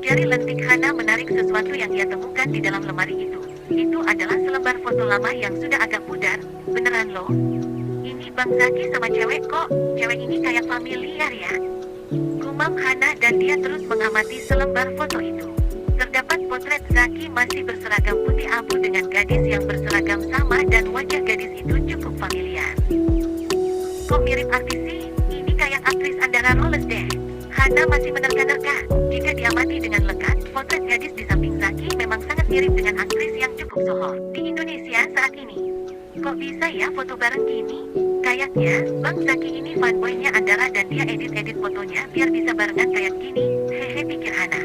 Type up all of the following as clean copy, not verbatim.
Jari lentik Hana menarik sesuatu yang ia temukan di dalam lemari itu. Itu adalah selembar foto lama yang sudah agak pudar. Beneran loh. Ini Bang Zaki sama cewek kok. Cewek ini kayak familiar ya. Gumam Hana dan dia terus mengamati selembar foto itu. Terdapat potret Zaki masih berseragam putih abu dengan gadis yang berseragam sama dan wajah gadis itu cukup familiar. Kok mirip artis sih? Ini kayak aktris Andara Roles deh. Hana masih menerka-nerka. Jika diamati dengan lekat, potret gadis di samping Zaki memang sangat mirip dengan aktris yang cukup sohor di Indonesia saat ini. Kok bisa ya foto bareng gini? Kayaknya, Bang Zaki ini fanboynya Andara dan dia edit-edit fotonya biar bisa barengan kayak gini. Hehe, pikir Hana.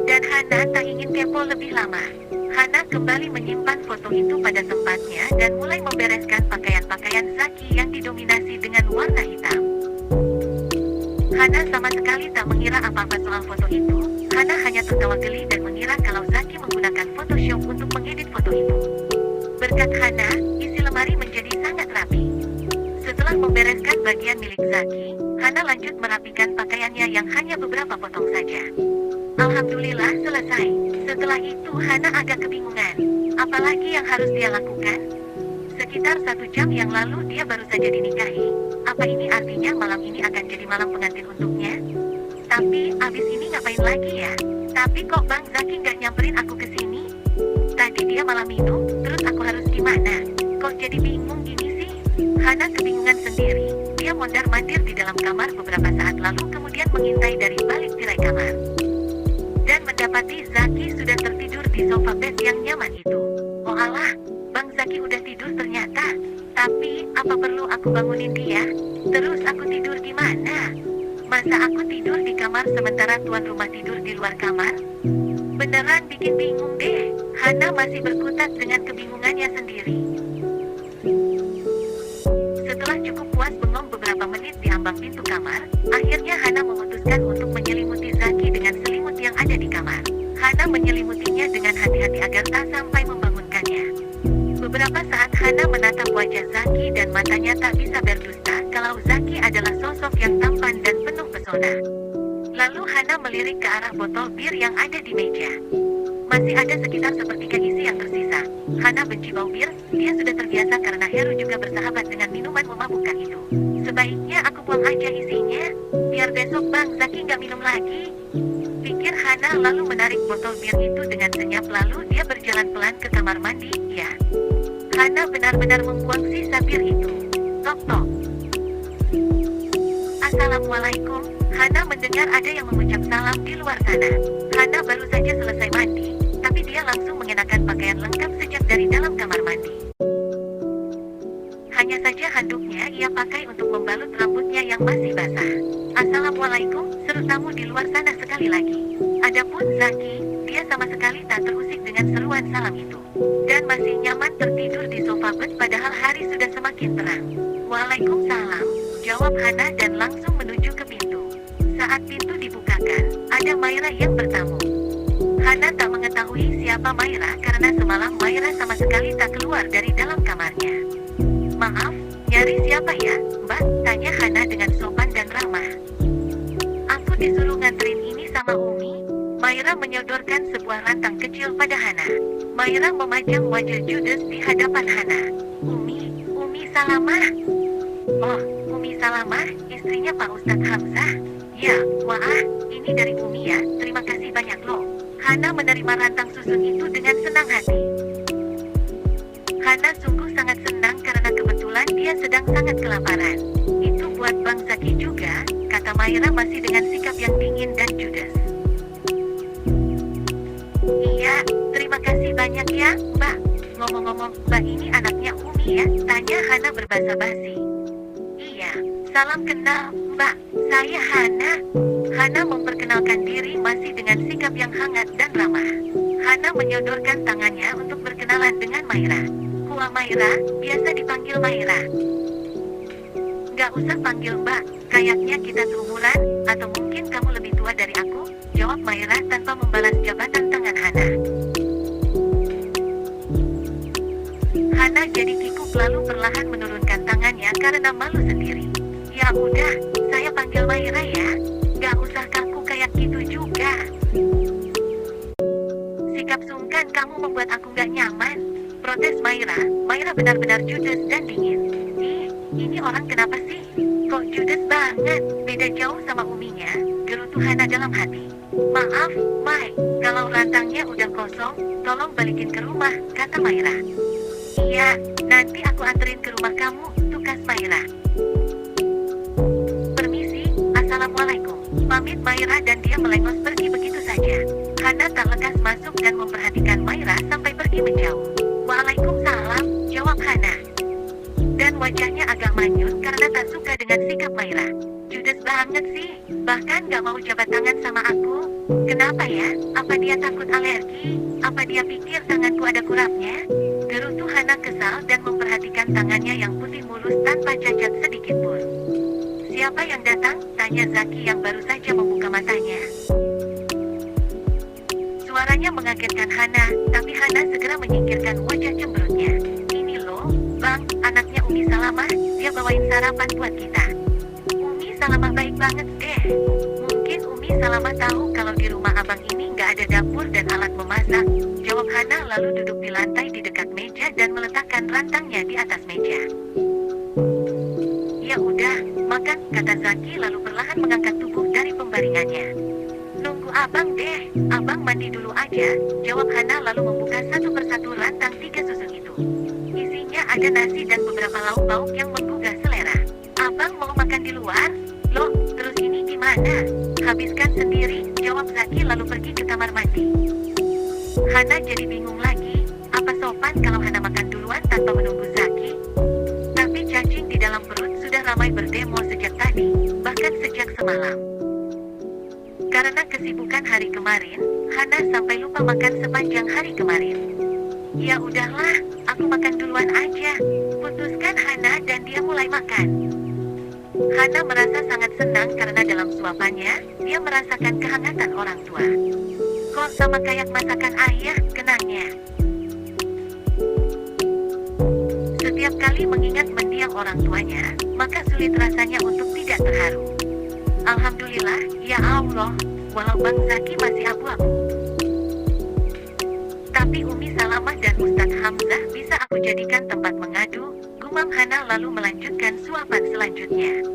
Dan Hana tak ingin kepo lebih lama. Hana kembali menyimpan foto itu pada tempatnya dan mulai membereskan pakaian-pakaian Zaki yang didominasi dengan warna hitam. Hana sama sekali tak mengira apa-apa soal foto itu. Hana hanya tertawa geli dan mengira kalau Zaki menggunakan Photoshop untuk mengedit foto itu. Berkat Hana, isi lemari menjadi sangat rapi. Setelah membereskan bagian milik Zaki, Hana lanjut merapikan pakaiannya yang hanya beberapa potong saja. Alhamdulillah selesai. Setelah itu Hana agak kebingungan. Apalagi yang harus dia lakukan? Sekitar 1 jam yang lalu dia baru saja dinikahi. Apa ini artinya malam ini akan jadi malam pengantin untuknya? Tapi abis ini ngapain lagi ya? Tapi kok Bang Zaki nggak nyamperin aku ke sini? Tadi dia malah minum, terus aku harus gimana? Kok jadi bingung gini sih? Hana kebingungan sendiri. Dia mondar-mandir di dalam kamar beberapa saat lalu kemudian mengintai dari balik tirai kamar. Dan mendapati Zaki sudah tertidur di sofa bed yang nyaman itu. Oh alah, Bang Zaki udah tidur ternyata. Tapi, apa perlu aku bangunin dia? Terus aku tidur di mana? Masa aku tidur di kamar sementara tuan rumah tidur di luar kamar? Beneran bikin bingung deh. Hana masih berkutat dengan kebingungannya sendiri. Setelah cukup puas bengong beberapa menit di ambang pintu kamar, akhirnya Hana memutuskan untuk menyelimuti Zaki dengan selimut yang ada di kamar. Hana menyelimutinya dengan hati-hati agar tak sampai membangunkannya. Beberapa saat Hana menatap wajah Zaki dan matanya tak bisa berdusta kalau Zaki adalah sosok yang tampan dan penuh pesona. Lalu Hana melirik ke arah botol bir yang ada di meja. Masih ada sekitar sepertiga isi yang tersisa. Hana benci bau bir, dia sudah terbiasa karena Heru juga bersahabat dengan minuman memabukkan itu. Sebaiknya aku buang aja isinya, biar besok Bang Zaki nggak minum lagi. Pikir Hana lalu menarik botol bir itu dengan senyap lalu dia berjalan pelan ke kamar mandi, ya. Hana benar-benar membuang sisa bir itu. Tok tok. Assalamualaikum. Hana mendengar ada yang mengucap salam di luar sana. Hana baru saja selesai mandi, tapi dia langsung mengenakan pakaian lengkap sejak dari dalam kamar mandi. Hanya saja handuknya ia pakai untuk membalut rambutnya yang masih basah. Assalamualaikum, seru tamu di luar sana sekali lagi. Adapun Zaki, dia sama sekali tak terusik dengan seruan salam itu. Dan masih nyaman tertidur di sofa bed padahal hari sudah semakin terang. Waalaikumsalam, jawab Hana dan langsung menuju ke pintu. Saat pintu dibukakan, ada Maira yang bertamu. Hana tak mengetahui siapa Maira karena semalam Maira sama sekali tak keluar dari dalam kamarnya. Maaf, nyari siapa ya, Mbak? Tanya Hana dengan sopan dan ramah. Aku disuruh nganterin ini sama Umi. Maira menyodorkan sebuah rantang kecil pada Hana. Maira memajang wajah judes di hadapan Hana. Umi Salamah. Oh, Umi Salamah, istrinya Pak Ustadz Hamzah. Ya, wah, ini dari Umi ya, terima kasih banyak loh. Hana menerima rantang susun itu dengan senang hati. Hana sungguh sangat senang karena kebetulan dia sedang sangat kelaparan. Itu buat Bang Zaki juga, kata Maira masih dengan sikap yang dingin dan judes. Iya, terima kasih banyak ya, Mbak. Ngomong-ngomong, Mbak ini anaknya Umi ya, tanya Hana berbasa-basi. Iya, salam kenal, Mbak. Saya Hana. Hana memperkenalkan diri masih dengan sikap yang hangat dan ramah. Hana menyodorkan tangannya untuk berkenalan dengan Maira. Hua Maira, biasa dipanggil Maira. Gak usah panggil Mbak, kayaknya kita seumuran, atau mungkin kamu lebih tua dari aku, jawab Maira tanpa membalas jabatan tangan Hana. Hana jadi kikuk lalu perlahan menurunkan tangannya karena malu sendiri. Ya udah, saya panggil Maira ya. Gak usah kamu begitu juga. Sikap sungkan kamu membuat aku gak nyaman, protes Maira. Maira benar-benar judes dan dingin. Ih, ini orang kenapa sih? Kok judes banget, beda jauh sama uminya, gerutu Hana dalam hati. Maaf, Mai, kalau rantangnya udah kosong, tolong balikin ke rumah, kata Maira. Iya, nanti aku anterin ke rumah kamu, tukas Maira. Permisi, assalamualaikum. Pamit Maira dan dia melengos pergi begitu saja. Hana tak lekas masuk dan memperhatikan Maira sampai pergi menjauh. Waalaikumsalam, jawab Hana. Dan wajahnya agak manyun karena tak suka dengan sikap Maira. Judes banget sih, bahkan gak mau jabat tangan sama aku. Kenapa ya? Apa dia takut alergi? Apa dia pikir tanganku ada kurapnya? Gerutu Hana kesal dan memperhatikan tangannya yang putih mulus tanpa cacat sedikit pun. Siapa yang datang? Tanya Zaki yang baru saja membuka matanya. Suaranya mengagetkan Hana, tapi Hana segera menyingkirkan wajah cemberutnya. Ini loh, Bang, anaknya Umi Salamah, dia bawain sarapan buat kita. Umi Salamah baik banget deh. Mungkin Umi Salamah tahu kalau di rumah abang ini nggak ada dapur dan alat memasak, jawab Hana lalu duduk di lantai di dekat meja dan meletakkan rantangnya di atas meja. Ya udah, makan, kata Zaki lalu perlahan mengangkat tubuh dari pembaringannya. Nunggu abang deh, abang mandi dulu aja, jawab Hana lalu membuka satu persatu rantang 3 susun itu. Isinya ada nasi dan beberapa lauk pauk yang menggugah selera. Abang mau makan di luar? Loh, terus ini gimana? Habiskan sendiri, jawab Zaki lalu pergi ke kamar mandi. Hana jadi bingung lagi, apa sopan kalau Hana makan duluan tanpa menunggu Zaki? Tapi cacing di dalam perut sudah ramai berdemo sejak tadi, bahkan sejak semalam. Karena kesibukan hari kemarin, Hana sampai lupa makan sepanjang hari kemarin. Ya udahlah, aku makan duluan aja, putuskan Hana dan dia mulai makan. Hana merasa sangat senang karena dalam suapannya, dia merasakan kehangatan orang tua. Kok sama kayak masakan ayah, kenangnya. Setiap kali mengingat mendiang orang tuanya, maka sulit rasanya untuk tidak terharu. Alhamdulillah, ya Allah, walau Bang Zaki masih abu-abu. Tapi Umi Salamah dan Ustadz Hamzah bisa aku jadikan tempat mengadu, gumam Hana lalu melanjutkan suapan selanjutnya.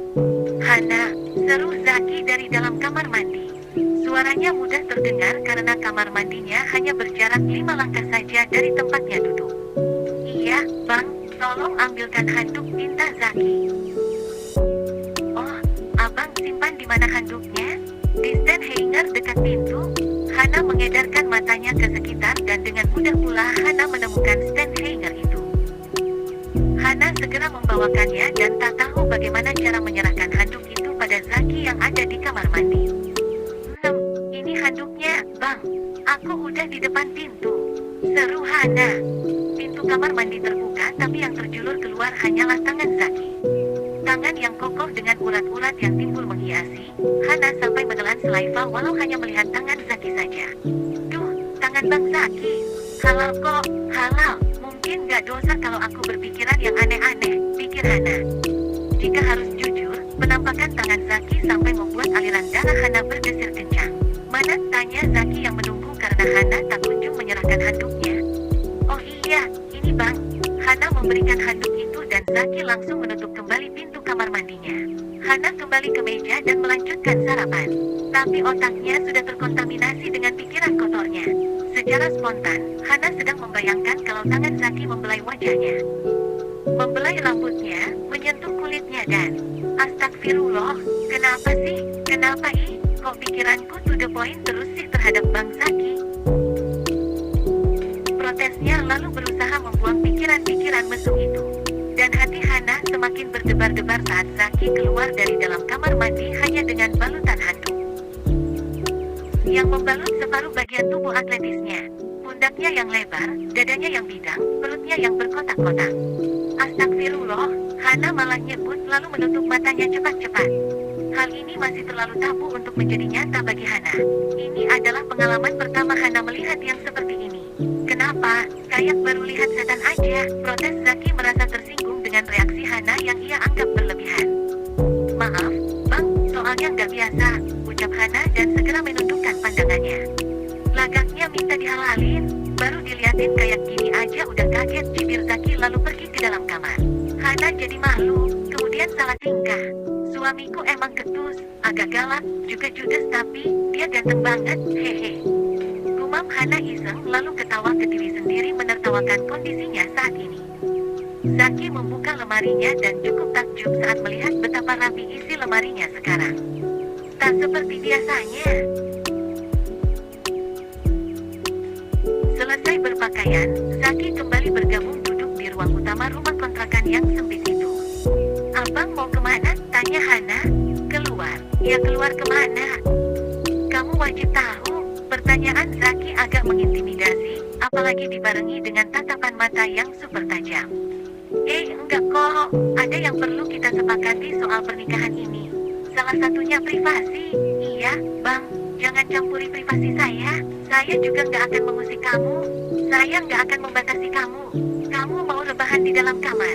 Hana, seru Zaki dari dalam kamar mandi. Suaranya mudah terdengar karena kamar mandinya hanya berjarak 5 langkah saja dari tempatnya duduk. Iya, Bang, tolong ambilkan handuk, minta Zaki. Oh, abang simpan di mana handuknya? Di stand hanger dekat pintu. Hana mengedarkan matanya ke sekitar dan dengan mudah pula Hana menemukan stand hanger itu. Hana segera membawakannya dan tak tahu bagaimana cara menyerahkan handuk itu pada Zaki yang ada di kamar mandi. Ini handuknya, Bang. Aku udah di depan pintu. Seru Hana. Pintu kamar mandi terbuka tapi yang terjulur keluar hanyalah tangan Zaki. Tangan yang kokoh dengan urat-urat yang timbul menghiasi. Hana sampai menelan selaiva walau hanya melihat tangan Zaki saja. Duh, tangan Bang Zaki. Halal kok, halal. Mungkin gak dosa kalau aku berpikiran yang aneh-aneh, pikir Hana. Jika harus jujur, penampakan tangan Zaki sampai membuat aliran darah Hana bergeser kencang. Mana, tanya Zaki yang menunggu karena Hana tak kunjung menyerahkan handuknya. Oh iya, ini Bang. Hana memberikan handuk itu dan Zaki langsung menutup kembali pintu kamar mandinya. Hana kembali ke meja dan melanjutkan sarapan. Tapi otaknya sudah terkontaminasi dengan pikiran kotornya. Secara spontan, Hana sedang membayangkan kalau tangan Zaki membelai wajahnya. Membelai rambutnya, menyentuh kulitnya dan... Astagfirullah, kenapa sih? Kenapa Kok pikiranku to the point terus sih terhadap Bang Zaki? Protesnya lalu berusaha membuang pikiran-pikiran mesum itu. Dan hati Hana semakin berdebar-debar saat Zaki keluar dari dalam kamar mandi hanya dengan balutan handuk yang membalut separuh bagian tubuh atletisnya. Pundaknya yang lebar, dadanya yang bidang, perutnya yang berkotak-kotak. Astagfirullah, Hana malah nyebut lalu menutup matanya cepat-cepat. Hal ini masih terlalu tabu untuk menjadi nyata bagi Hana. Ini adalah pengalaman pertama Hana melihat yang seperti ini. Kenapa? Kayak baru lihat setan aja, protes Zaki merasa tersinggung dengan reaksi Hana yang ia anggap berlebihan. Maaf, Bang, soalnya nggak biasa, ucap Hana Hana dan segera menundukkan pandangannya. Lagaknya minta dihalalin, baru diliatin kayak gini aja udah kaget bibir Zaki lalu pergi ke dalam kamar. Hana jadi malu, kemudian salah tingkah. Suamiku emang ketus, agak galak, juga judes tapi dia ganteng banget, hehe. Gumam Hana iseng lalu ketawa ke diri sendiri menertawakan kondisinya saat ini. Zaki membuka lemarinya dan cukup takjub saat melihat betapa rapi isi lemarinya sekarang. Tak seperti biasanya. Selesai berpakaian, Zaki kembali bergabung duduk di ruang utama rumah kontrakan yang sempit itu. Abang mau kemana? Tanya Hana. Keluar. Ya keluar kemana? Kamu wajib tahu. Pertanyaan Zaki agak mengintimidasi, apalagi dibarengi dengan tatapan mata yang super tajam. Enggak kok, ada yang perlu kita sepakati soal pernikahan ini. Salah satunya privasi. Iya, Bang, jangan campuri privasi saya. Saya juga nggak akan mengusik kamu. Saya nggak akan membatasi kamu. Kamu mau rebahan di dalam kamar.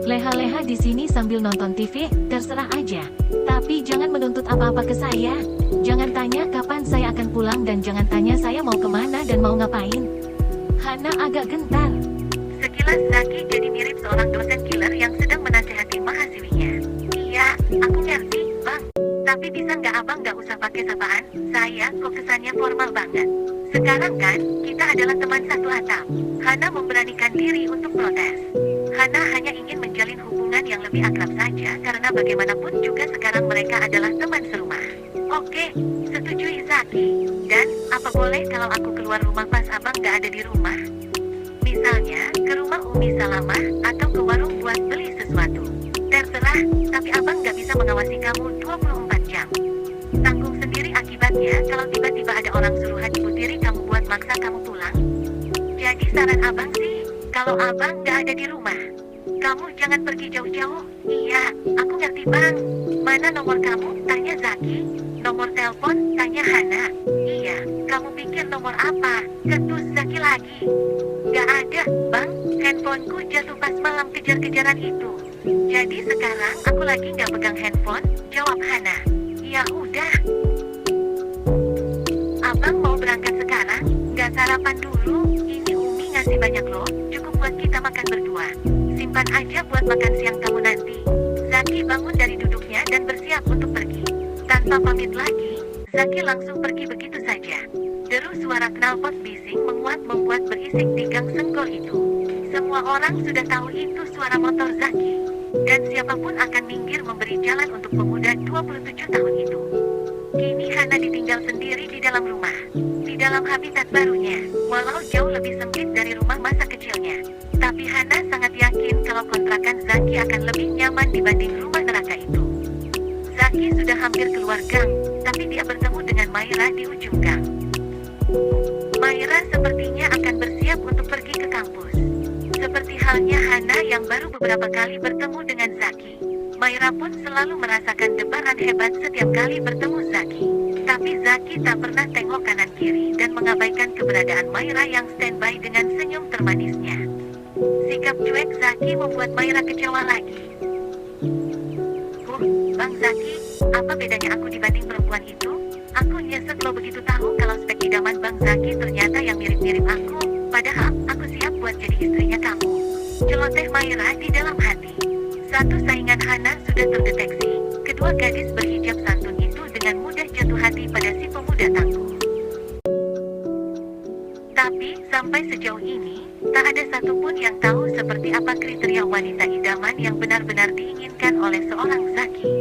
Leha-leha di sini sambil nonton TV, terserah aja. Tapi jangan menuntut apa-apa ke saya. Jangan tanya kapan saya akan pulang dan jangan tanya saya mau kemana dan mau ngapain. Hana agak gentar. Sekilas Zaki jadi mirip seorang dosen killer yang sedang menasehati mahasiswinya. Iya, aku ngerti, Bang. Tapi bisa nggak abang nggak usah pakai sapaan? Saya kok kesannya formal banget. Sekarang kan, kita adalah teman satu atap. Hana memberanikan diri untuk protes. Hana hanya ingin menjalin hubungan yang lebih akrab saja karena bagaimanapun juga sekarang mereka adalah teman serumah. Oke, setujui Zaki. Dan, apa boleh kalau aku keluar rumah pas abang nggak ada di rumah? Misalnya, ke rumah Umi Salamah, atau ke warung buat beli sesuatu. Terserah, tapi abang nggak bisa mengawasi kamu 24 jam. Tanggung sendiri akibatnya kalau tiba-tiba ada orang suruhan ibu tiri kamu buat maksa kamu pulang. Jadi saran abang sih, kalau abang nggak ada di rumah, kamu jangan pergi jauh-jauh. Iya, aku ngerti bang. Mana nomor kamu? Tanya Zaki. Nomor telepon? Tanya Hana. Iya, kamu pikir nomor apa? Ketus Zaki lagi. Gak ada, bang. Handphoneku jatuh pas malam kejar-kejaran itu. Jadi sekarang aku lagi gak pegang handphone, jawab Hana. Ya udah. Abang mau berangkat sekarang? Gak sarapan dulu? Ini Umi ngasih banyak loh, cukup buat kita makan berdua. Simpan aja buat makan siang kamu nanti. Zaki bangun dari duduknya dan bersiap untuk pergi. Tanpa pamit lagi, Zaki langsung pergi begitu saja. Deru suara knalpot bising menguat membuat berisik di gang senggol itu. Semua orang sudah tahu itu suara motor Zaki. Dan siapapun akan minggir memberi jalan untuk pemuda 27 tahun itu. Kini Hana ditinggal sendiri di dalam rumah. Di dalam habitat barunya, walau jauh lebih sempit dari rumah masa kecilnya. Tapi Hana sangat yakin kalau kontrakan Zaki akan lebih nyaman dibanding rumah neraka itu. Zaki sudah hampir keluar gang, tapi dia bertemu dengan Maira di ujung gang. Maira sepertinya akan bersiap untuk pergi ke kampus. Seperti halnya Hana yang baru beberapa kali bertemu dengan Zaki. Maira pun selalu merasakan debaran hebat setiap kali bertemu Zaki. Tapi Zaki tak pernah tengok kanan kiri dan mengabaikan keberadaan Maira yang standby dengan senyum termanisnya. Sikap cuek Zaki membuat Maira kecewa lagi. Bang Zaki, apa bedanya aku dibanding perempuan itu? Aku nyesek lo begitu tahu kalau spek idaman Bang Zaki ternyata yang mirip-mirip aku. Padahal, aku siap buat jadi istrinya kamu. Celoteh Maira di dalam hati. Satu saingan Hana sudah terdeteksi. Kedua gadis berhijab santun itu dengan mudah jatuh hati pada si pemuda tangguh. Tapi, sampai sejauh ini, tak ada satupun yang tahu seperti apa kriteria wanita idaman yang benar-benar diinginkan oleh seorang Zaki.